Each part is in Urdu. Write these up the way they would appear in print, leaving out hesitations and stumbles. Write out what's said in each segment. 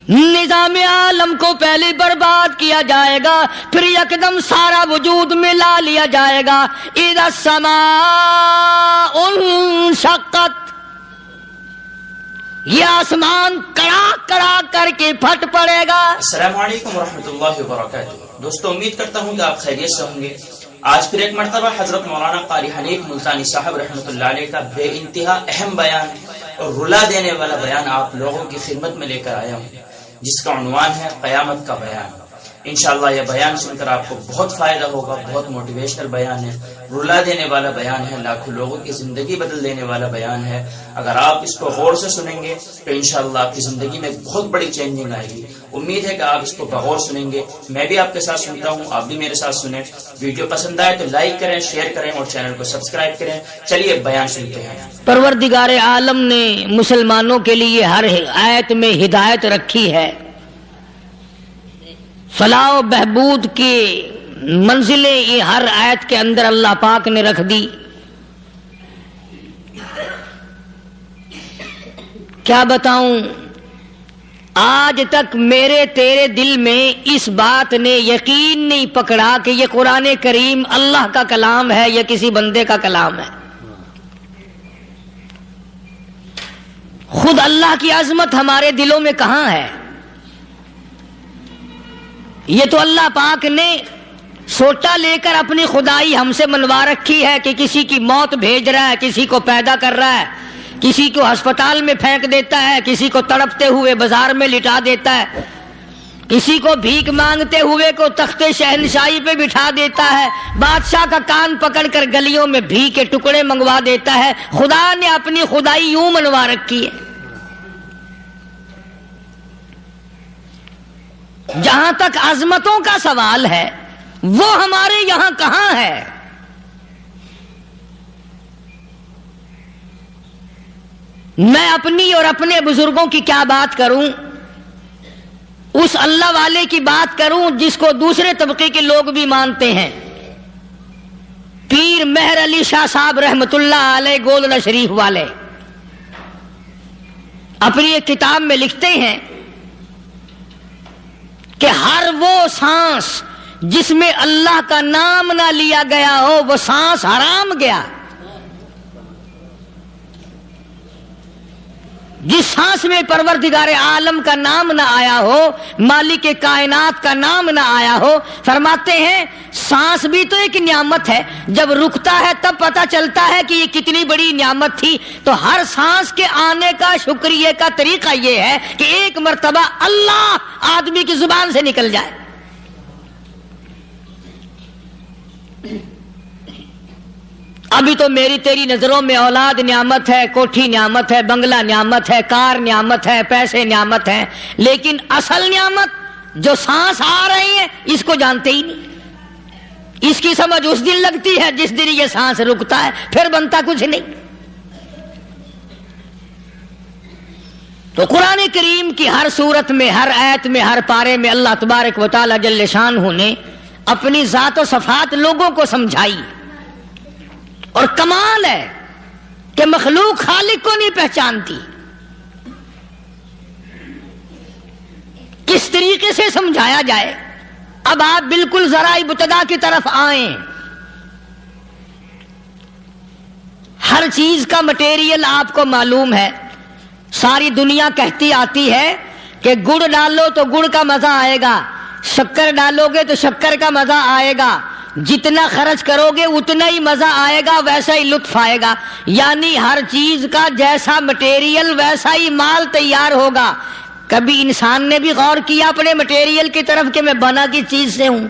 نظام عالم کو پہلے برباد کیا جائے گا، پھر یکدم سارا وجود ملا لیا جائے گا۔ اذا السماء انشقت، یہ آسمان کڑاک کڑاک کر کے پھٹ پڑے گا۔ السلام علیکم ورحمۃ اللہ وبرکاتہ۔ دوستو، امید کرتا ہوں کہ آپ خیریت سے ہوں گے۔ آج پھر ایک مرتبہ حضرت مولانا قاری حنیف ملتانی صاحب رحمۃ اللہ علیہ کا بے انتہا اہم بیان اور رلا دینے والا بیان آپ لوگوں کی خدمت میں لے کر آیا ہوں، جس کا عنوان ہے قیامت کا بیان۔ انشاءاللہ یہ بیان سن کر آپ کو بہت فائدہ ہوگا۔ بہت موٹیویشنل بیان ہے، رلا دینے والا بیان ہے، لاکھوں لوگوں کی زندگی بدل دینے والا بیان ہے۔ اگر آپ اس کو غور سے سنیں گے تو انشاءاللہ آپ کی زندگی میں بہت بڑی چینجنگ آئے گی۔ امید ہے کہ آپ اس کو بغور سنیں گے۔ میں بھی آپ کے ساتھ سنتا ہوں، آپ بھی میرے ساتھ سنیں۔ ویڈیو پسند آئے تو لائک کریں، شیئر کریں اور چینل کو سبسکرائب کریں۔ چلیے بیان سنتے ہیں۔ پروردگار عالم نے مسلمانوں کے لیے ہر آیت میں ہدایت رکھی ہے، فلاح و بہبود کی منزلیں یہ ہر آیت کے اندر اللہ پاک نے رکھ دی۔ کیا بتاؤں، آج تک میرے تیرے دل میں اس بات نے یقین نہیں پکڑا کہ یہ قرآن کریم اللہ کا کلام ہے یا کسی بندے کا کلام ہے۔ خود اللہ کی عظمت ہمارے دلوں میں کہاں ہے؟ یہ تو اللہ پاک نے سوٹا لے کر اپنی خدائی ہم سے منوا رکھی ہے کہ کسی کی موت بھیج رہا ہے، کسی کو پیدا کر رہا ہے، کسی کو ہسپتال میں پھینک دیتا ہے، کسی کو تڑپتے ہوئے بازار میں لٹا دیتا ہے، کسی کو بھیک مانگتے ہوئے کو تخت شہنشاہی پہ بٹھا دیتا ہے، بادشاہ کا کان پکڑ کر گلیوں میں بھیک کے ٹکڑے منگوا دیتا ہے۔ خدا نے اپنی خدائی یوں منوا رکھی ہے۔ جہاں تک عظمتوں کا سوال ہے وہ ہمارے یہاں کہاں ہے؟ میں اپنی اور اپنے بزرگوں کی کیا بات کروں، اس اللہ والے کی بات کروں جس کو دوسرے طبقے کے لوگ بھی مانتے ہیں۔ پیر مہر علی شاہ صاحب رحمت اللہ علیہ گولڈا شریف والے اپنی ایک کتاب میں لکھتے ہیں کہ ہر وہ سانس جس میں اللہ کا نام نہ لیا گیا ہو وہ سانس حرام گیا۔ جس سانس میں پروردگار عالم کا نام نہ آیا ہو، مالک کائنات کا نام نہ آیا ہو، فرماتے ہیں سانس بھی تو ایک نعمت ہے، جب رکتا ہے تب پتہ چلتا ہے کہ یہ کتنی بڑی نعمت تھی۔ تو ہر سانس کے آنے کا شکریہ کا طریقہ یہ ہے کہ ایک مرتبہ اللہ آدمی کی زبان سے نکل جائے۔ ابھی تو میری تیری نظروں میں اولاد نعمت ہے، کوٹھی نعمت ہے، بنگلہ نعمت ہے، کار نعمت ہے، پیسے نعمت ہیں، لیکن اصل نعمت جو سانس آ رہی ہے اس کو جانتے ہی نہیں۔ اس کی سمجھ اس دن لگتی ہے جس دن یہ سانس رکتا ہے، پھر بنتا کچھ نہیں۔ تو قرآن کریم کی ہر صورت میں، ہر آیت میں، ہر پارے میں اللہ تبارک و تعالی جل شانہ نے اپنی ذات و صفات لوگوں کو سمجھائی۔ اور کمال ہے کہ مخلوق خالق کو نہیں پہچانتی۔ کس طریقے سے سمجھایا جائے؟ اب آپ بالکل ذرا ابتدا کی طرف آئیں۔ ہر چیز کا مٹیریل آپ کو معلوم ہے۔ ساری دنیا کہتی آتی ہے کہ گڑ ڈالو تو گڑ کا مزہ آئے گا، شکر ڈالو گے تو شکر کا مزہ آئے گا، جتنا خرچ کرو گے اتنا ہی مزہ آئے گا، ویسا ہی لطف آئے گا۔ یعنی ہر چیز کا جیسا مٹیریل ویسا ہی مال تیار ہوگا۔ کبھی انسان نے بھی غور کیا اپنے مٹیریل کی طرف کہ میں بنا کس چیز سے ہوں؟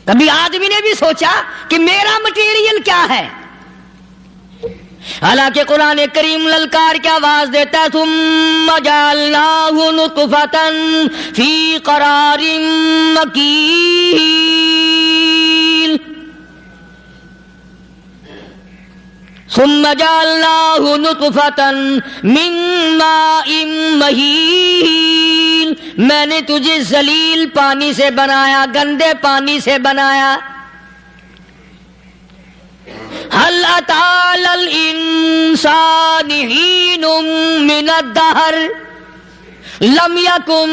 کبھی آدمی نے بھی سوچا کہ میرا مٹیریل کیا ہے؟ حالانکہ قرآن کریم للکار کی آواز دیتا ہے ثم جعلناہ نطفۃ فی قرار مکین، ثم جعلناہ نطفۃ من ماء مہین، میں نے تجھے ذلیل پانی سے بنایا، گندے پانی سے بنایا۔ هل أتى على الإنسان حين من الدهر لم یکن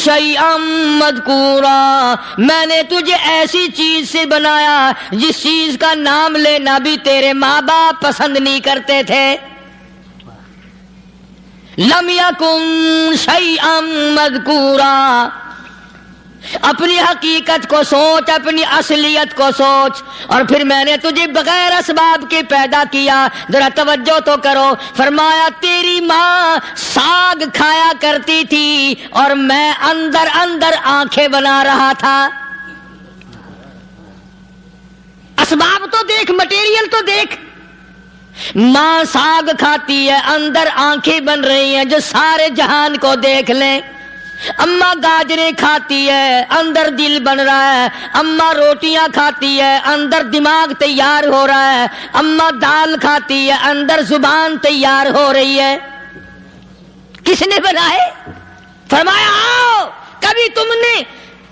شیئا مذکورا، میں نے تجھے ایسی چیز سے بنایا جس چیز کا نام لینا بھی تیرے ماں باپ پسند نہیں کرتے تھے. لم یکن شیئا مذکورا، اپنی حقیقت کو سوچ، اپنی اصلیت کو سوچ. اور پھر میں نے تجھے بغیر اسباب کے پیدا کیا. ذرا توجہ تو کرو. فرمایا تیری ماں ساگ کھایا کرتی تھی اور میں اندر اندر آنکھیں بنا رہا تھا. اسباب تو دیکھ، مٹیریل تو دیکھ. ماں ساگ کھاتی ہے، اندر آنکھیں بن رہی ہیں جو سارے جہان کو دیکھ لیں. اماں گاجریں کھاتی ہے، اندر دل بن رہا ہے. اماں روٹیاں کھاتی ہے، اندر دماغ تیار ہو رہا ہے. اماں دال کھاتی ہے، اندر زبان تیار ہو رہی ہے. کس نے بنائے؟ فرمایا آؤ، کبھی تم نے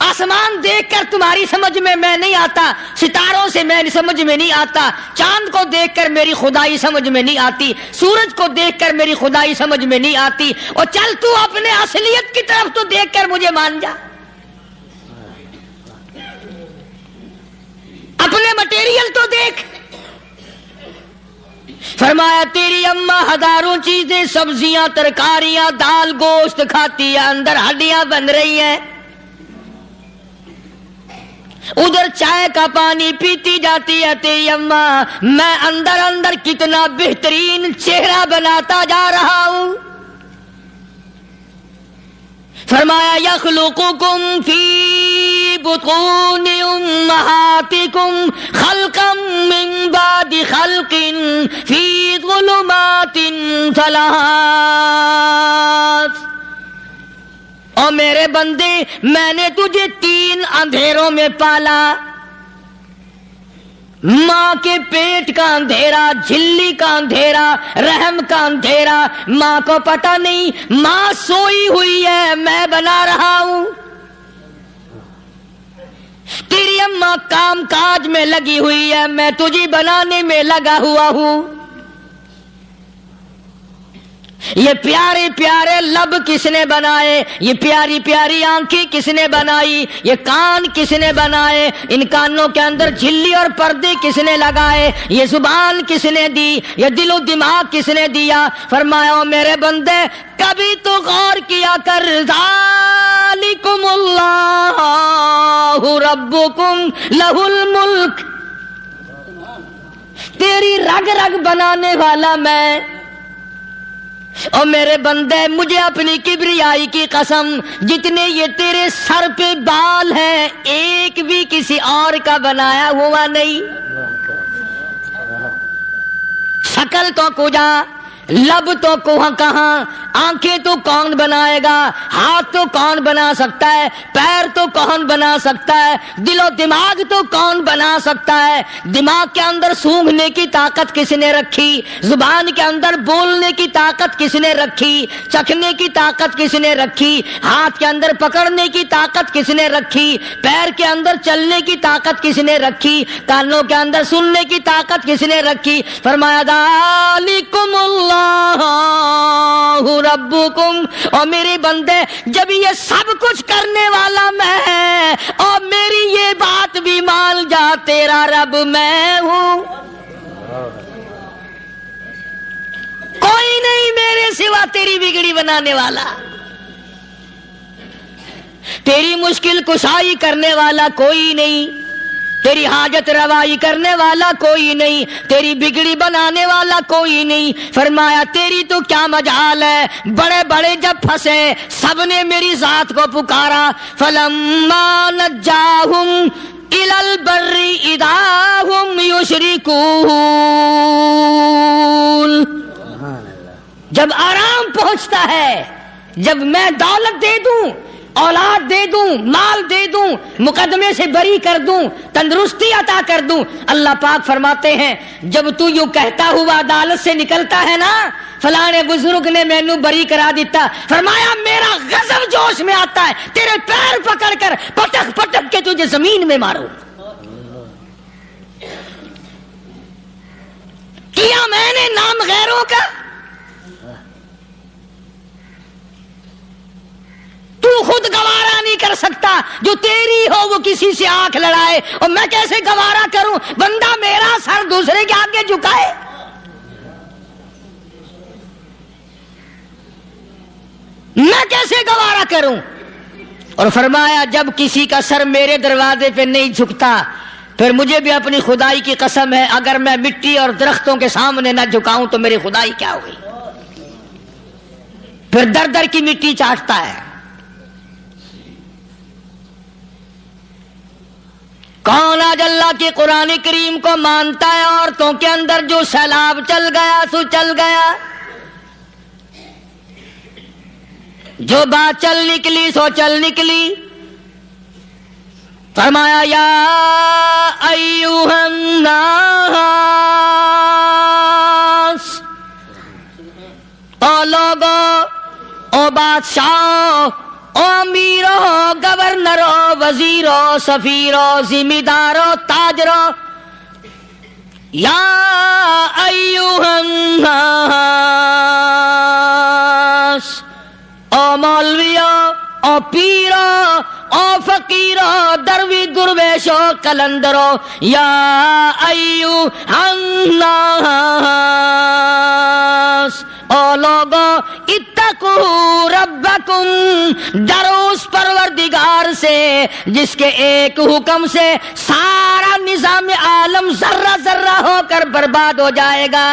آسمان دیکھ کر تمہاری سمجھ میں نہیں آتا، ستاروں سے میں سمجھ میں نہیں آتا، چاند کو دیکھ کر میری خدائی سمجھ میں نہیں آتی، سورج کو دیکھ کر میری خدائی سمجھ میں نہیں آتی. اور چل تو اپنے اصلیت کی طرف تو دیکھ کر مجھے مان جا، اپنے مٹیریل تو دیکھ. فرمایا تیری اماں ہزاروں چیزیں، سبزیاں، ترکاریاں، دال، گوشت کھاتی ہے، اندر ہڈیاں بن رہی ہیں. ادھر چائے کا پانی پیتی جاتی ہے تیری اماں، میں اندر اندر کتنا بہترین چہرہ بناتا جا رہا ہوں. فرمایا یخلقکم فی بطون امہاتکم خلقا من بعد خلق فی ظلمات ثلاث. اور میرے بندے، میں نے تجھے 3 اندھیروں میں پالا. ماں کے پیٹ کا اندھیرا، جھلی کا اندھیرا، رحم کا اندھیرا. ماں کو پتہ نہیں، ماں سوئی ہوئی ہے، میں بنا رہا ہوں. تیری اماں کام کاج میں لگی ہوئی ہے، میں تجھے بنانے میں لگا ہوا ہوں. یہ پیارے پیارے لب کس نے بنائے؟ یہ پیاری پیاری آنکھیں کس نے بنائی؟ یہ کان کس نے بنائے؟ ان کانوں کے اندر جھلی اور پردے کس نے لگائے؟ یہ زبان کس نے دی؟ یہ دل و دماغ کس نے دیا؟ فرمایا میرے بندے کبھی تو غور کیا کر، ذالکم اللہ ربکم لہ الملک، تیری رگ رگ بنانے والا میں. اور میرے بندے مجھے اپنی کبریائی کی قسم، جتنے یہ تیرے سر پہ بال ہیں ایک بھی کسی اور کا بنایا ہوا نہیں. شکل تو کجا، لب تو کہاں، آنکھیں تو کون بنائے گا، ہاتھ تو کون بنا سکتا ہے، پیر تو کون بنا سکتا ہے، دل و دماغ تو کون بنا سکتا ہے. دماغ کے اندر سونگھنے کی طاقت کس نے رکھی؟ زبان کے اندر بولنے کی طاقت کس نے رکھی؟ چکھنے کی طاقت کس نے رکھی؟ ہاتھ کے اندر پکڑنے کی طاقت کس نے رکھی؟ پیر کے اندر چلنے کی طاقت کس نے رکھی؟ کانوں کے اندر سننے کی طاقت کس نے رکھی؟ فرمایا ذالکم اللہ ربکم. اور میرے بندے جب یہ سب کچھ کرنے والا میں اور میری یہ بات بھی مان جا، تیرا رب میں ہوں. کوئی نہیں میرے سوا تیری بگڑی بنانے والا، تیری مشکل کشائی کرنے والا کوئی نہیں، تیری حاجت روائی کرنے والا کوئی نہیں، تیری بگڑی بنانے والا کوئی نہیں. فرمایا تیری تو کیا مجال ہے، بڑے بڑے جب پھنسے سب نے میری ذات کو پکارا. فلما نجاہم الی البر اذا ہم یشرکون. جب آرام پہنچتا ہے، جب میں دولت دے دوں، اولاد دے دوں، مال دے دوں، مقدمے سے بری کر دوں، تندرستی عطا کر دوں، اللہ پاک فرماتے ہیں جب تو یوں کہتا ہوا عدالت سے نکلتا ہے نا، فلانے بزرگ نے مینوں بری کرا دیتا، فرمایا میرا غضب جوش میں آتا ہے، تیرے پیر پکڑ کر پٹک پٹک کے تجھے زمین میں ماروں. کیا میں نے نام غیروں کا؟ تو خود گوارا نہیں کر سکتا، جو تیری ہو وہ کسی سے آنکھ لڑائے، اور میں کیسے گوارا کروں بندہ میرا سر دوسرے کے آگے جھکائے؟ میں کیسے گوارا کروں؟ اور فرمایا جب کسی کا سر میرے دروازے پہ نہیں جھکتا، پھر مجھے بھی اپنی خدائی کی قسم ہے، اگر میں مٹی اور درختوں کے سامنے نہ جھکاؤں تو میری خدائی کیا ہوئی؟ پھر در در کی مٹی چاٹتا ہے۔ کون آج اللہ کی قرآن کریم کو مانتا ہے؟ عورتوں کے اندر جو سیلاب چل گیا سو چل گیا، جو بات چل نکلی سو چل نکلی۔ فرمایا یا ایھا الناس، او لوگو، او بادشاہ، او امیرو، گورنرو، وزیرو، سفیرو، ذمہ دارو، تاجرو، یا ایھا الناس، او مولویو، او پیرو، او فقیرو، دروی درویشو، کلندرو، یا ایھا الناس، او لوگو، اتقوا ربکم، ڈرو اس پروردگار سے جس کے ایک حکم سے سارا نظام عالم ذرہ ذرہ ہو کر برباد ہو جائے گا۔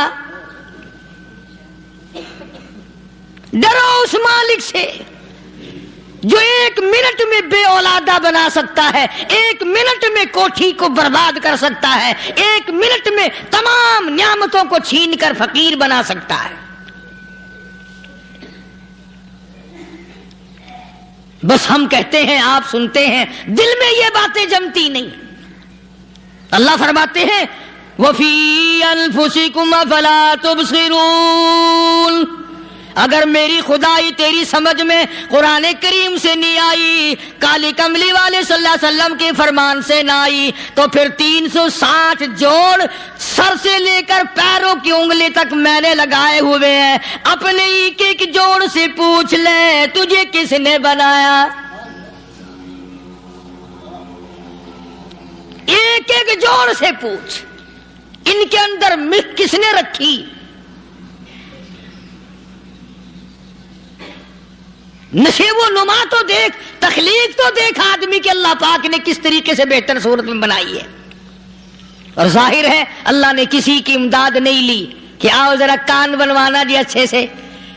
ڈرو اس مالک سے جو ایک منٹ میں بے اولادہ بنا سکتا ہے، ایک منٹ میں کوٹھی کو برباد کر سکتا ہے، ایک منٹ میں تمام نعمتوں کو چھین کر فقیر بنا سکتا ہے۔ بس ہم کہتے ہیں، آپ سنتے ہیں، دل میں یہ باتیں جمتی نہیں۔ اللہ فرماتے ہیں وَفِي أَنفُسِكُمْ أَفَلَا تُبْصِرُونَ، اگر میری خدائی تیری سمجھ میں قرآن کریم سے نہیں آئی، کالی کملی والے صلی اللہ علیہ وسلم کے فرمان سے نہ آئی، تو پھر 360 جوڑ سر سے لے کر پیروں کی انگلی تک میں نے لگائے ہوئے ہیں۔ اپنے ایک ایک جوڑ سے پوچھ لے تجھے کس نے بنایا؟ ایک ایک جوڑ سے پوچھ، ان کے اندر ملک کس نے رکھی؟ نشیب و نما تو دیکھ، تخلیق تو دیکھ آدمی کے اللہ پاک نے کس طریقے سے بہتر صورت میں بنائی ہے۔ اور ظاہر ہے اللہ نے کسی کی امداد نہیں لی کہ آؤ ذرا کان بنوانا جی اچھے سے،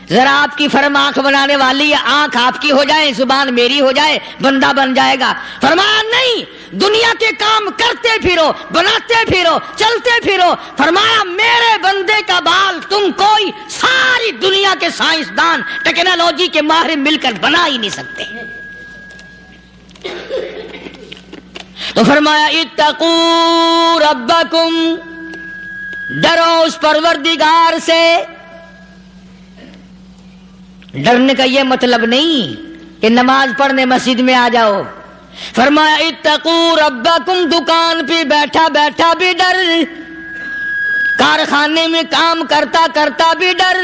ذرا آپ کی فرم آنکھ بنانے والی ہے، آنکھ آپ کی ہو جائے، زبان میری ہو جائے، بندہ بن جائے گا۔ فرمایا نہیں، دنیا کے کام کرتے پھرو، بناتے پھرو، چلتے پھرو۔ فرمایا میرے بندے کا بال تم کوئی ساری دنیا کے سائنسدان، ٹیکنالوجی کے ماہر مل کر بنا ہی نہیں سکتے۔ تو فرمایا اتقوا ربکم، ڈرو اس پروردگار سے۔ ڈرنے کا یہ مطلب نہیں کہ نماز پڑھنے مسجد میں آ جاؤ۔ فرمایا اتقوا ربکم، دکان پہ بیٹھا بیٹھا بھی ڈر، کارخانے میں کام کرتا کرتا بھی ڈر،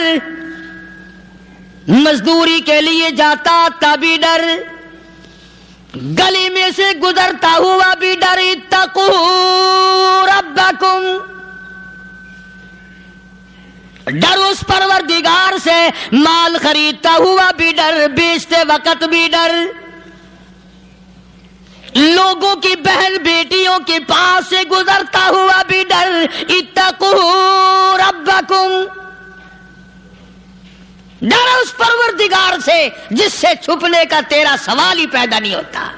مزدوری کے لیے جاتا تبھی ڈر، گلی میں سے گزرتا ہوا بھی ڈر۔ اتقوا ربکم، ڈر اس پروردگار سے، مال خریدتا ہوا بھی ڈر، بیچتے وقت بھی ڈر، لوگوں کی بہن بیٹیوں کے پاس سے گزرتا ہوا بھی ڈر۔ اتقوا ربکم، ڈر اس پروردگار سے جس سے چھپنے کا تیرا سوال ہی پیدا نہیں ہوتا۔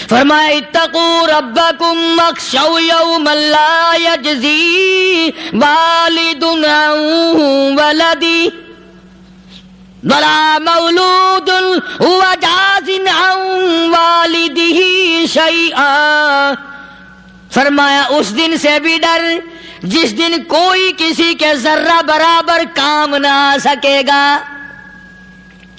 فرمایا اتقوا ربکم واخشوا یوما لا یجزی والد عن ولدہ ولا مولود هو جاز عن والدہ شیئا۔ فرمایا اس دن سے بھی ڈر جس دن کوئی کسی کے ذرہ برابر کام نہ آ سکے گا۔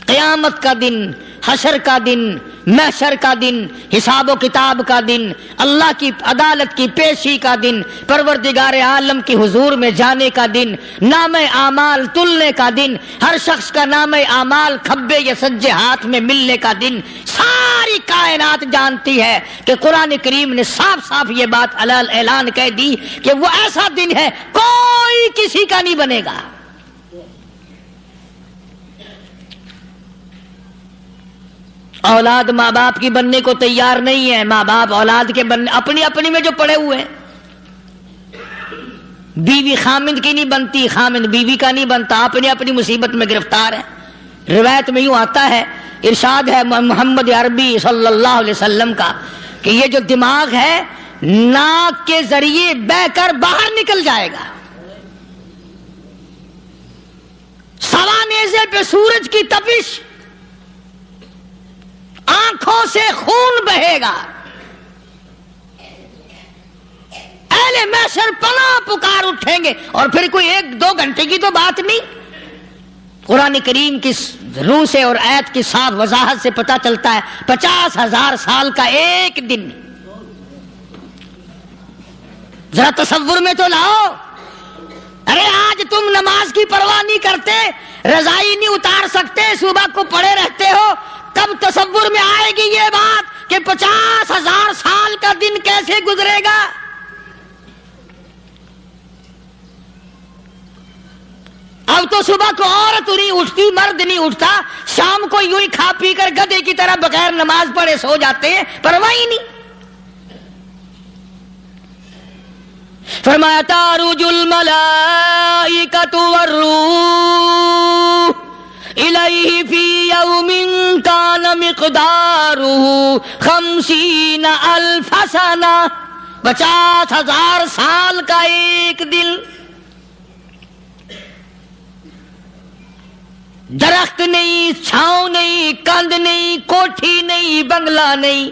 قیامت کا دن، حشر کا دن، محشر کا دن، حساب و کتاب کا دن، اللہ کی عدالت کی پیشی کا دن، پروردگار عالم کی حضور میں جانے کا دن، نام اعمال تلنے کا دن، ہر شخص کا نام اعمال کھبے یا سجے ہاتھ میں ملنے کا دن، ساری کائنات جانتی ہے کہ قرآن کریم نے صاف صاف یہ بات اعلان کہہ دی کہ وہ ایسا دن ہے کوئی کسی کا نہیں بنے گا۔ اولاد ماں باپ کی بننے کو تیار نہیں ہے، ماں باپ اولاد کے بننے اپنی میں جو پڑے ہوئے ہیں۔ بیوی خامند کی نہیں بنتی، خامند بیوی کا نہیں بنتا، اپنی مصیبت میں گرفتار ہے۔ روایت میں یوں آتا ہے، ارشاد ہے محمد عربی صلی اللہ علیہ وسلم کا کہ یہ جو دماغ ہے ناک کے ذریعے بہہ کر باہر نکل جائے گا، سوا نیزے پہ سورج کی تپش، آنکھوں سے خون بہے گا، اہل محشر پناہ پکار اٹھیں گے، اور پھر کوئی 1-2 گھنٹے کی تو بات نہیں۔ قرآن کریم کی روح سے اور آیت کی صاف وضاحت سے پتہ چلتا ہے 50,000 سال کا ایک دن۔ ذرا تصور میں تو لاؤ، ارے آج تم نماز کی پرواہ نہیں کرتے، رضائی نہیں اتار سکتے، صبح کو پڑے رہتے ہو، کب تصور میں آئے گی یہ بات کہ 50,000 سال کا دن کیسے گزرے گا؟ اب تو صبح کو عورت نہیں اٹھتی، مرد نہیں اٹھتا، شام کو یوں ہی کھا پی کر گدھے کی طرح بغیر نماز پڑھے سو جاتے ہیں، پرواہ ہی نہیں۔ فرمایا تعرج الملائکۃ والروح الیہ فی یوم کان مقدارہ 50,000 سنہ، 50,000 سال کا ایک دن۔ درخت نہیں، چھاؤں نہیں، کند نہیں، کوٹھی نہیں، بنگلہ نہیں،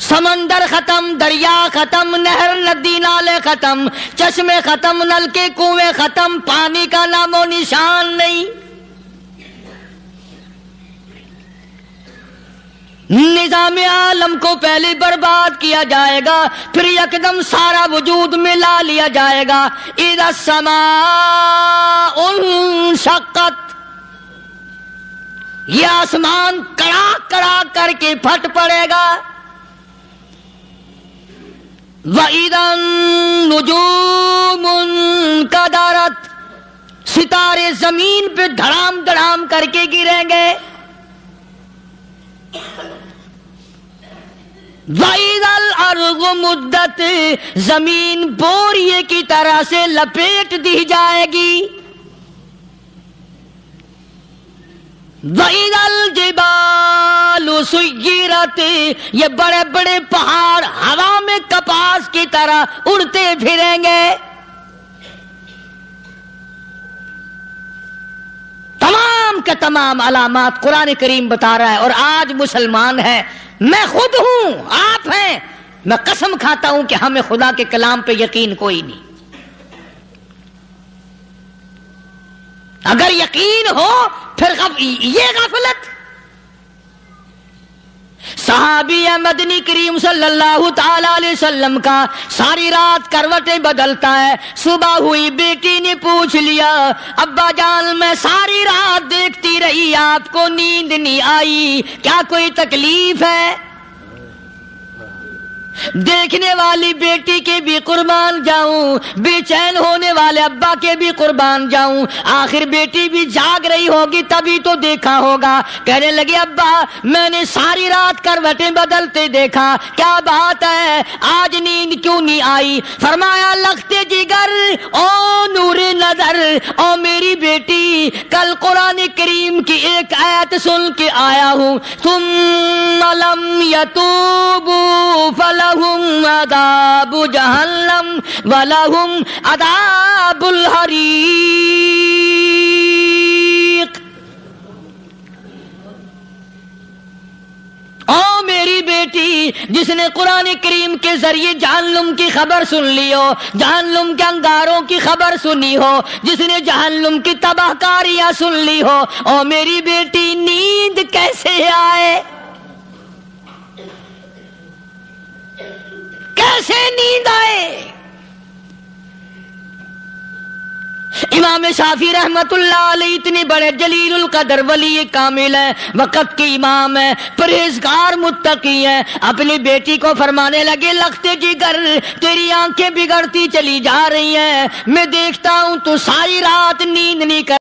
سمندر ختم، دریا ختم، نہر ندی نالے ختم، چشمے ختم، نلکے کنویں ختم، پانی کا نام و نشان نہیں۔ نظام عالم کو پہلے برباد کیا جائے گا، پھر یکدم سارا وجود ملا لیا جائے گا۔ اذا السماء انشقت، یہ آسمان کڑاک کڑاک کر کے پھٹ پڑے گا۔ وَإِذَا النُّجُومُ انْكَدَرَتْ، ستارے زمین پہ دھڑام دھڑام کر کے گریں گے۔ وَإِذَا الْأَرْضُ مُدَّتْ، زمین بوریے کی طرح سے لپیٹ دی جائے گی۔ وَإِذَا الْجِبَالُ سُيِّرَتْ، یہ بڑے بڑے پہاڑ ہوا میں کپاس کی طرح اڑتے پھریں گے۔ تمام کے تمام علامات قرآن کریم بتا رہا ہے، اور آج مسلمان ہے، میں خود ہوں، آپ ہیں، میں قسم کھاتا ہوں کہ ہمیں خدا کے کلام پہ یقین کوئی نہیں۔ اگر یقین ہو پھر یہ غفلت۔ صحابی مدنی کریم صلی اللہ تعالی علیہ وسلم کا ساری رات کروٹیں بدلتا ہے، صبح ہوئی بیٹی نے پوچھ لیا، ابا جان میں ساری رات دیکھتی رہی، آپ کو نیند نہیں آئی، کیا کوئی تکلیف ہے؟ دیکھنے والی بیٹی کے بھی قربان جاؤں، بے چین ہونے والے ابا کے بھی قربان جاؤں، آخر بیٹی بھی جاگ رہی ہوگی تبھی تو دیکھا ہوگا۔ کہنے لگے ابا میں نے ساری رات کروٹیں بدلتے دیکھا، کیا بات ہے، آج نیند کیوں نہیں آئی؟ فرمایا لختے جگر او نور نظر، او میری بیٹی کل قرآن کریم کی ایک آیت سن کے آیا ہوں، ثم لم یتوبوا فلہم عذاب جہنم ولہم عذاب الحریق۔ او میری بیٹی جس نے قرآن کریم کے ذریعے جہنم کی خبر سن لی ہو، جہنم کے انگاروں کی خبر سنی ہو، جس نے جہنم کی تباہ کاریاں سن لی ہو، او میری بیٹی نیند نیند کیسے آئے؟ کیسے نیند آئے؟ امام شافعی رحمت اللہ علیہ اتنی بڑے جلیل القدر ولی کامل ہے، وقت کی امام ہے، پرہیزگار متقی ہے، اپنی بیٹی کو فرمانے لگے لخت جگر تیری آنکھیں بگڑتی چلی جا رہی ہیں، میں دیکھتا ہوں تو ساری رات نیند نہیں کر